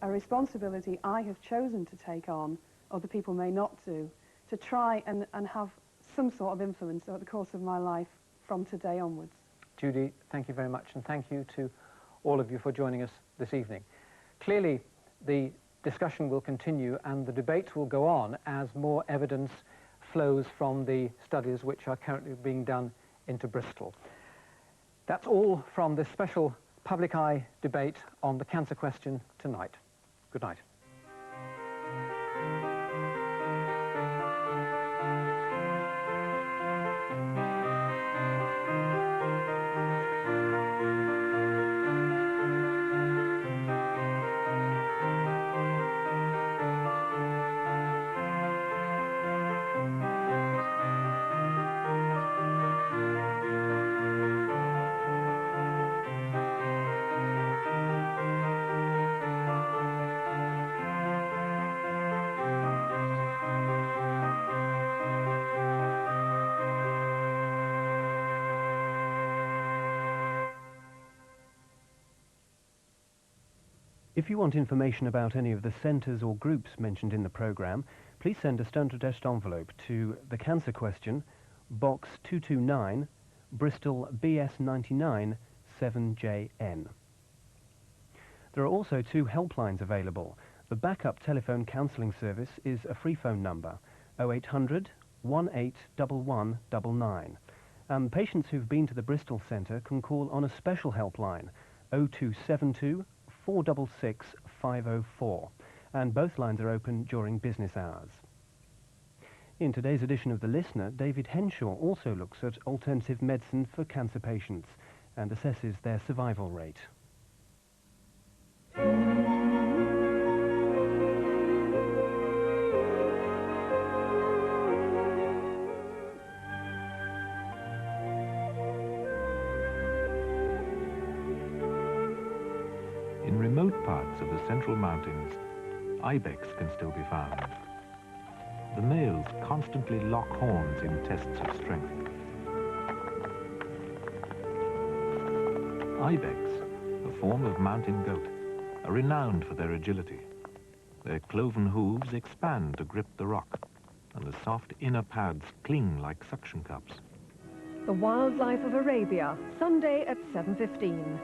a responsibility I have chosen to take on, other people may not do, to try and have some sort of influence over the course of my life from today onwards. Judy, thank you very much, and thank you to all of you for joining us this evening. Clearly, the discussion will continue and the debate will go on as more evidence flows from the studies which are currently being done into Bristol. That's all from this special public eye debate on the cancer question tonight. Good night. If you want information about any of the centres or groups mentioned in the programme, please send a stone-to-desk envelope to The Cancer Question, Box 229, Bristol BS99 7JN. There are also 2 helplines available. The backup telephone counselling service is a free phone number, 0800 181199. And patients who've been to the Bristol Centre can call on a special helpline, 0272 466 504, and both lines are open during business hours. In today's edition of The Listener, David Henshaw also looks at alternative medicine for cancer patients and assesses their survival rate. In remote parts of the central mountains, ibex can still be found. The males constantly lock horns in tests of strength. Ibex, a form of mountain goat, are renowned for their agility. Their cloven hooves expand to grip the rock, and the soft inner pads cling like suction cups. The Wildlife of Arabia, Sunday at 7:15.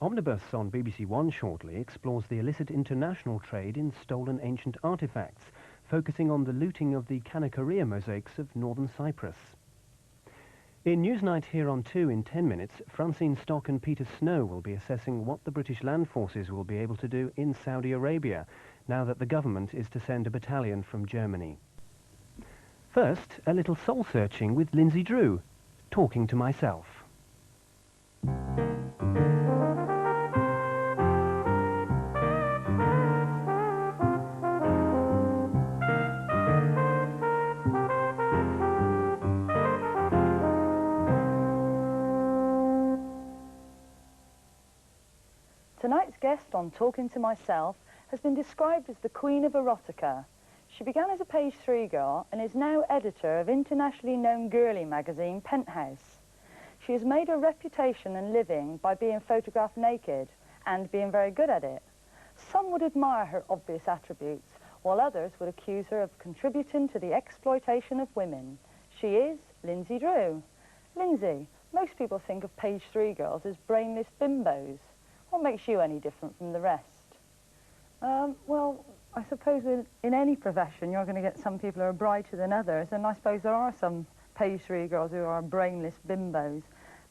Omnibus on BBC One shortly explores the illicit international trade in stolen ancient artefacts, focusing on the looting of the Kanakyria mosaics of northern Cyprus. In Newsnight here on 2 in 10 minutes, Francine Stock and Peter Snow will be assessing what the British Land Forces will be able to do in Saudi Arabia, now that the government is to send a battalion from Germany. First, a little soul-searching with Lindsay Drew, Talking to Myself. Tonight's guest on Talking to Myself has been described as the Queen of Erotica. She began as a page 3 girl and is now editor of internationally known girly magazine Penthouse. She has made her reputation and living by being photographed naked and being very good at it. Some would admire her obvious attributes, while others would accuse her of contributing to the exploitation of women. She is Lindsay Drew. Lindsay, most people think of page 3 girls as brainless bimbos. What makes you any different from the rest? Well, I suppose in any profession you're going to get some people who are brighter than others, and I suppose there are some page 3 girls who are brainless bimbos,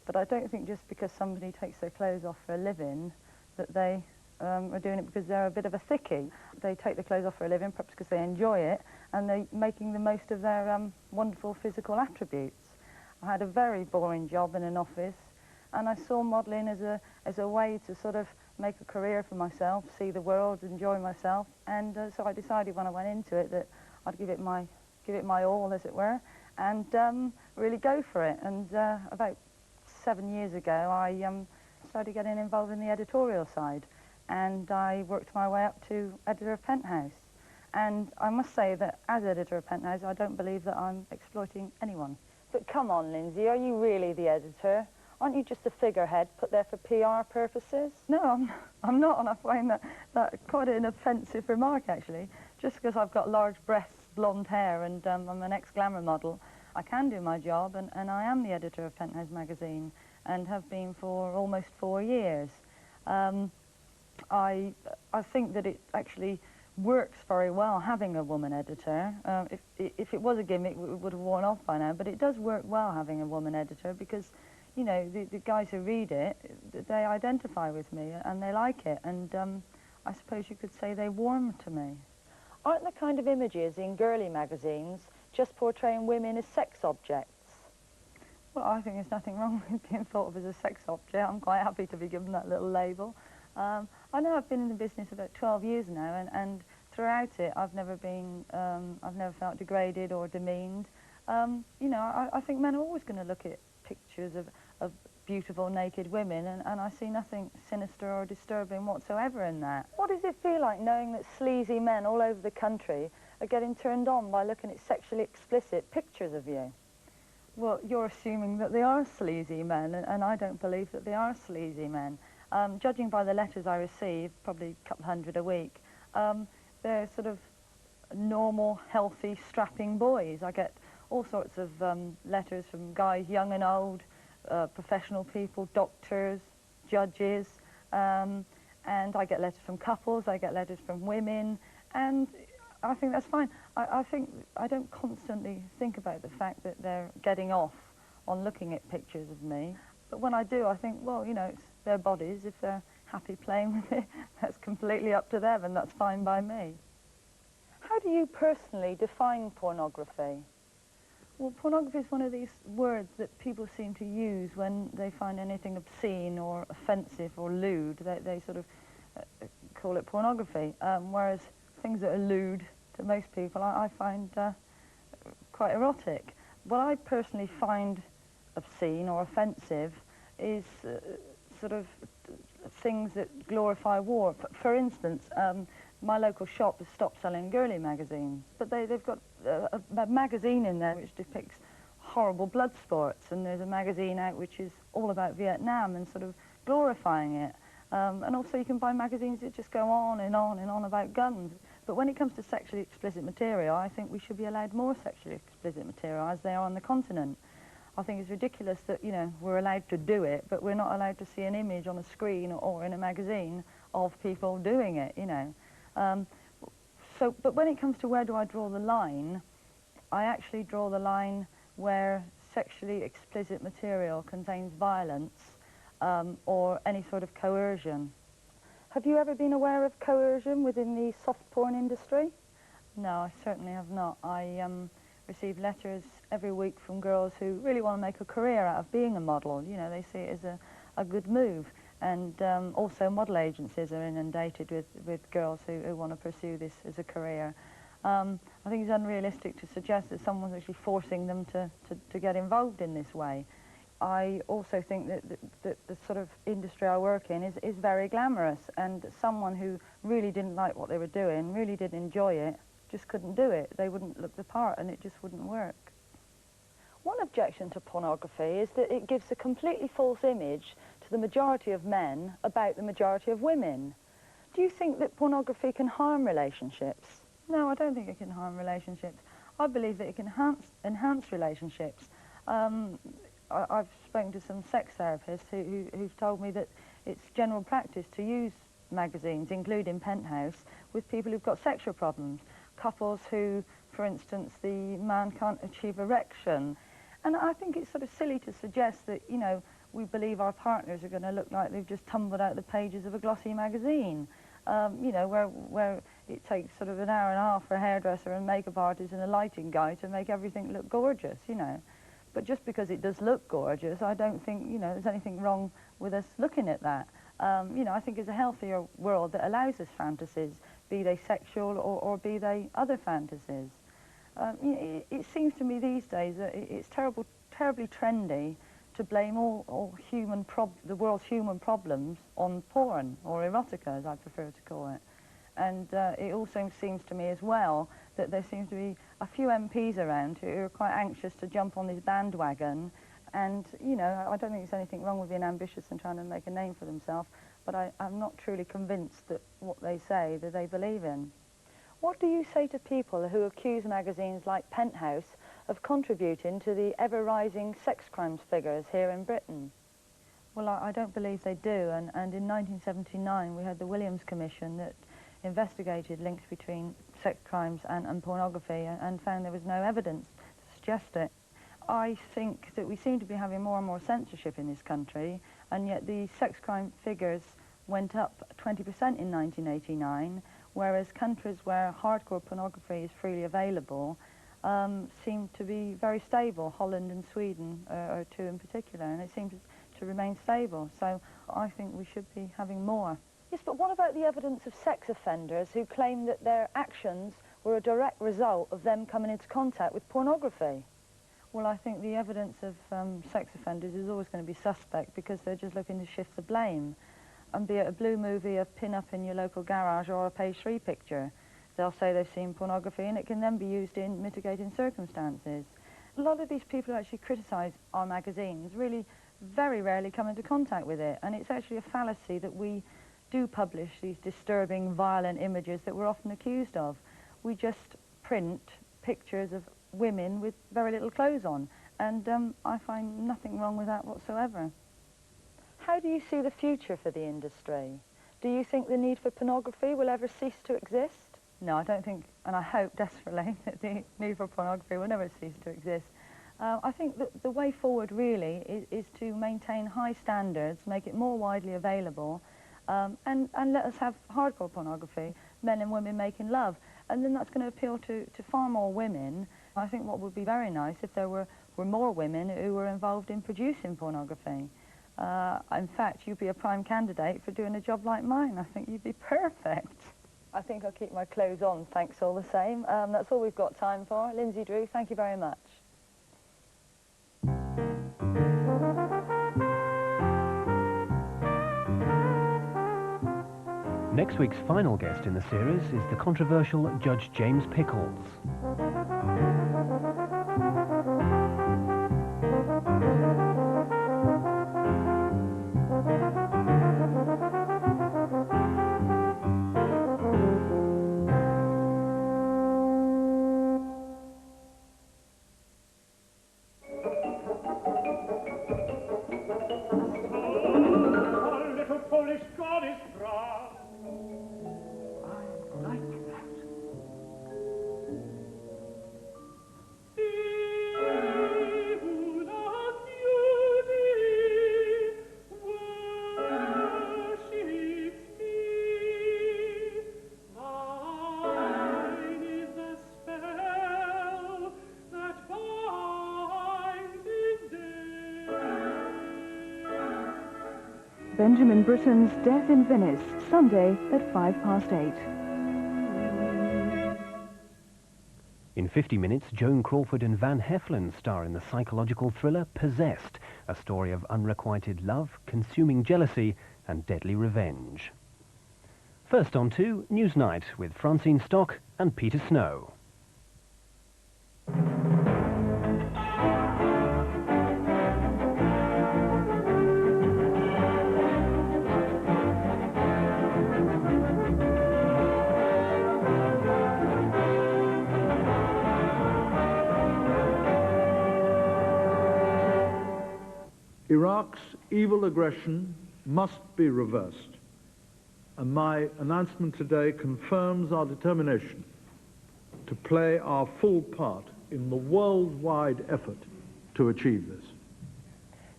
but I don't think just because somebody takes their clothes off for a living that they are doing it because they're a bit of a thickie. They take their clothes off for a living perhaps because they enjoy it and they're making the most of their wonderful physical attributes. I had a very boring job in an office, and I saw modelling as a way to sort of make a career for myself, see the world, enjoy myself, and so I decided when I went into it that I'd give it my all, as it were, and really go for it. And about 7 years ago, I started getting involved in the editorial side, and I worked my way up to editor of Penthouse. And I must say that as editor of Penthouse, I don't believe that I'm exploiting anyone. But come on, Lindsay, are you really the editor? Aren't you just a figurehead put there for PR purposes? No, I'm not, and I find that quite an offensive remark, actually. Just because I've got large breasts, blonde hair, and I'm an ex-glamour model, I can do my job, and I am the editor of Penthouse magazine, and have been for almost 4 years. I think that it actually works very well having a woman editor. If it was a gimmick, it would have worn off by now, but it does work well having a woman editor because, you know, the guys who read it, they identify with me and they like it, and I suppose you could say they warm to me. Aren't the kind of images in girly magazines just portraying women as sex objects? Well, I think there's nothing wrong with being thought of as a sex object. I'm quite happy to be given that little label. I know I've been in the business about 12 years now, and throughout it I've never felt degraded or demeaned. You know, I think men are always going to look at pictures of beautiful naked women, and I see nothing sinister or disturbing whatsoever in that. What does it feel like knowing that sleazy men all over the country are getting turned on by looking at sexually explicit pictures of you? Well, you're assuming that they are sleazy men, and I don't believe that they are sleazy men. Judging by the letters I receive, probably a couple hundred a week, they're sort of normal, healthy, strapping boys. I get all sorts of letters from guys young and old, professional people, doctors, judges, and I get letters from couples, I get letters from women, and I think that's fine. I think I don't constantly think about the fact that they're getting off on looking at pictures of me, but when I do, I think, well, you know, it's their bodies. If they're happy playing with it, that's completely up to them, and that's fine by me. How do you personally define pornography? Well, pornography is one of these words that people seem to use when they find anything obscene or offensive or lewd. They sort of call it pornography, whereas things that are lewd to most people I find quite erotic. What I personally find obscene or offensive is sort of things that glorify war. For instance, my local shop has stopped selling girly magazines, but they've got a magazine in there which depicts horrible blood sports, and there's a magazine out which is all about Vietnam and sort of glorifying it. And also you can buy magazines that just go on and on and on about guns. But when it comes to sexually explicit material, I think we should be allowed more sexually explicit material, as they are on the continent. I think it's ridiculous that, you know, we're allowed to do it, but we're not allowed to see an image on a screen or in a magazine of people doing it, you know. But when it comes to where do I draw the line, I actually draw the line where sexually explicit material contains violence or any sort of coercion. Have you ever been aware of coercion within the soft porn industry? No, I certainly have not. I receive letters every week from girls who really want to make a career out of being a model. You know, they see it as a good move. And also model agencies are inundated with girls who want to pursue this as a career. I think it's unrealistic to suggest that someone's actually forcing them to get involved in this way. I also think that the sort of industry I work in is very glamorous, and someone who really didn't like what they were doing, really didn't enjoy it, just couldn't do it. They wouldn't look the part, and it just wouldn't work. One objection to pornography is that it gives a completely false image to the majority of men about the majority of women. Do you think that pornography can harm relationships? No, I don't think it can harm relationships. I believe that it can enhance relationships. I've spoken to some sex therapists who've told me that it's general practice to use magazines, including Penthouse, with people who've got sexual problems. Couples who, for instance, the man can't achieve erection. And I think it's sort of silly to suggest that, you know, we believe our partners are going to look like they've just tumbled out the pages of a glossy magazine. You know, where it takes sort of an hour and a half for a hairdresser and makeup artist and a lighting guy to make everything look gorgeous, you know. But just because it does look gorgeous, I don't think, you know, there's anything wrong with us looking at that. You know, I think it's a healthier world that allows us fantasies, be they sexual or be they other fantasies. You know, it seems to me these days that it's terribly trendy to blame all the world's human problems on porn, or erotica, as I prefer to call it. And it also seems to me as well that there seems to be a few MPs around who are quite anxious to jump on this bandwagon And, you know, I don't think there's anything wrong with being ambitious and trying to make a name for themselves, but I'm not truly convinced that what they say that they believe in. What do you say to people who accuse magazines like Penthouse of contributing to the ever-rising sex crimes figures here in Britain? Well, I don't believe they do, and in 1979 we had the Williams Commission that investigated links between sex crimes and pornography and found there was no evidence to suggest it. I think that we seem to be having more and more censorship in this country, and yet the sex crime figures went up 20% in 1989, whereas countries where hardcore pornography is freely available seem to be very stable. Holland and Sweden are two in particular, and it seems to remain stable. So I think we should be having more. Yes, but what about the evidence of sex offenders who claim that their actions were a direct result of them coming into contact with pornography? Well, I think the evidence of sex offenders is always going to be suspect because they're just looking to shift the blame. And be it a blue movie, a pin-up in your local garage, or a page 3 picture, they'll say they've seen pornography, and it can then be used in mitigating circumstances. A lot of these people who actually criticise our magazines really very rarely come into contact with it, and it's actually a fallacy that we do publish these disturbing, violent images that we're often accused of. We just print pictures of women with very little clothes on, and I find nothing wrong with that whatsoever. How do you see the future for the industry? Do you think the need for pornography will ever cease to exist? No, I don't think, and I hope desperately, that the need for pornography will never cease to exist. I think that the way forward really is to maintain high standards, make it more widely available, and let us have hardcore pornography, men and women making love. And then that's going to appeal to far more women. I think what would be very nice if there were more women who were involved in producing pornography. In fact, you'd be a prime candidate for doing a job like mine. I think you'd be perfect. I think I'll keep my clothes on, thanks all the same. That's all we've got time for. Lindsay Drew, thank you very much. Next week's final guest in the series is the controversial Judge James Pickles. Benjamin Britten's Death in Venice, Sunday at 8:05. In 50 minutes, Joan Crawford and Van Heflin star in the psychological thriller Possessed, a story of unrequited love, consuming jealousy and deadly revenge. First on to Newsnight with Francine Stock and Peter Snow. Iraq's evil aggression must be reversed, and my announcement today confirms our determination to play our full part in the worldwide effort to achieve this.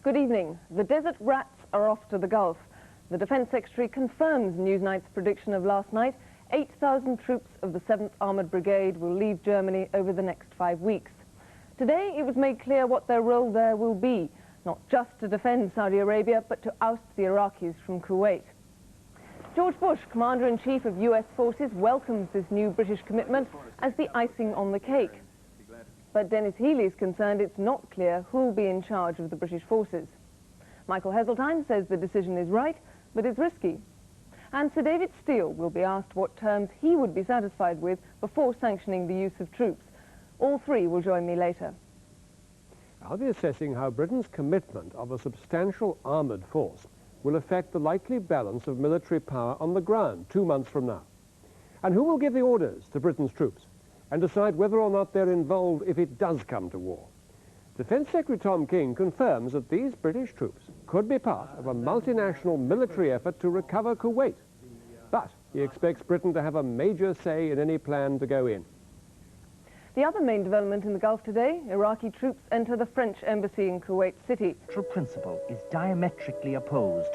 Good evening. The desert rats are off to the Gulf. The Defence Secretary confirms Newsnight's prediction of last night. 8,000 troops of the 7th Armoured Brigade will leave Germany over the next 5 weeks. Today it was made clear what their role there will be, not just to defend Saudi Arabia, but to oust the Iraqis from Kuwait. George Bush, Commander-in-Chief of US forces, welcomes this new British commitment as the icing on the cake. But Dennis Healey is concerned it's not clear who will be in charge of the British forces. Michael Heseltine says the decision is right, but it's risky. And Sir David Steele will be asked what terms he would be satisfied with before sanctioning the use of troops. All three will join me later. I'll be assessing how Britain's commitment of a substantial armoured force will affect the likely balance of military power on the ground 2 months from now. And who will give the orders to Britain's troops and decide whether or not they're involved if it does come to war. Defence Secretary Tom King confirms that these British troops could be part of a multinational military effort to recover Kuwait. But he expects Britain to have a major say in any plan to go in. The other main development in the Gulf today, Iraqi troops enter the French embassy in Kuwait City. The principle is diametrically opposed